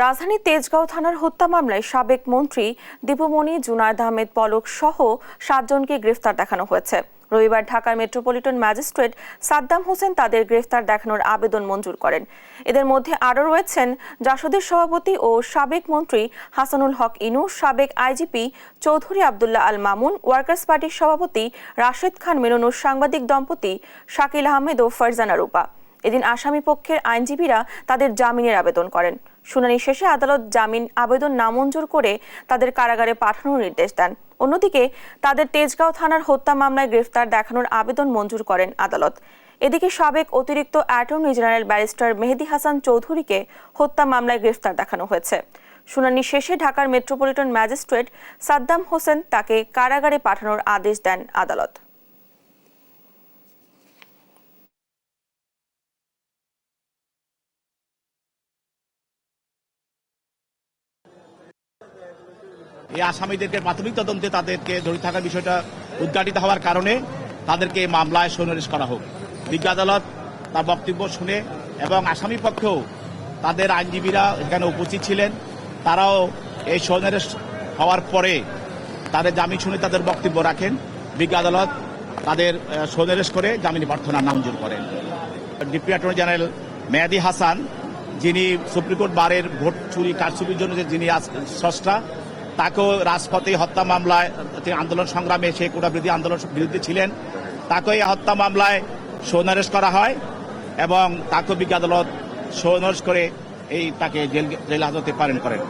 রাজধানীর তেজগাঁও থানার হত্যা মামলায় সাবেক মন্ত্রী দীপুমণি, জুনায়েদ আহমেদ পলক সহ 7 জনকে গ্রেফতার দেখানো হয়েছে। রবিবার ঢাকার মেট্রোপলিটন ম্যাজিস্ট্রেট সাদ্দাম হোসেন তাদের গ্রেফতার দেখানোর আবেদন মঞ্জুর করেন। এদের মধ্যে আরও রয়েছেন জাসদের সভাপতি ও সাবেক মন্ত্রী হাসানুল হক ইনু, সাবেক আইজিপি চৌধুরী আবদুল্লাহ আল মামুন, ওয়ার্কার্স পার্টির সভাপতি রাশেদ খান মেননুর, সাংবাদিক দম্পতি শাকিল আহমেদ ও ফারজানা রূপা। এদিন আসামি পক্ষের আইনজীবীরা তাদের জামিনের আবেদন করেন। শুনানি শেষে আদালত জামিন আবেদন নামঞ্জুর করে তাদের কারাগারে পাঠানোর নির্দেশ দেন। অন্যদিকে তাদের তেজগাঁও থানার হত্যা মামলায় গ্রেফতার দেখানোর আবেদন মঞ্জুর করেন আদালত। এদিকে সাবেক অতিরিক্ত অ্যাটর্নি জেনারেল ব্যারিস্টার মেহেদী হাসান চৌধুরীকে হত্যা মামলায় গ্রেফতার দেখানো হয়েছে। শুনানি শেষে ঢাকার মেট্রোপলিটন ম্যাজিস্ট্রেট সাদ্দাম হোসেন তাকে কারাগারে পাঠানোর আদেশ দেন আদালত। এই আসামিদেরকে প্রাথমিক তদন্তে তাদেরকে জড়িত থাকার বিষয়টা উদ্ঘাটিত হওয়ার কারণে তাদেরকে মামলায় সন্নিবেশ করা হোক। বিজ্ঞ আদালত তার বক্তব্য শুনে এবং আসামি পক্ষেও তাদের আইনজীবীরা এখানে উপস্থিত ছিলেন, তারাও এই সন্নিবেশ হওয়ার পরে তাদের জামিন শুনে তাদের বক্তব্য রাখেন। বিজ্ঞ আদালত তাদের সন্নিবেশ করে জামিন প্রার্থনা নামঞ্জুর করেন। ডেপুটি অ্যাটর্নি জেনারেল মেহেদী হাসান, যিনি সুপ্রিম কোর্ট বারের ভোট চুরি কারচুপির জন্য যিনি স্রষ্টা, তাকেও রাজপথে হত্যা মামলায় আন্দোলন সংগ্রামে সে কোটা বিরোধী আন্দোলন বিরুদ্ধে ছিলেন, তাকেও এই হত্যা মামলায় সন্নিবেশ করা হয় এবং তাকেও বিজ্ঞ আদালত সন্নিবেশ করে তাকে জেল হাজতে প্রেরণ করেন।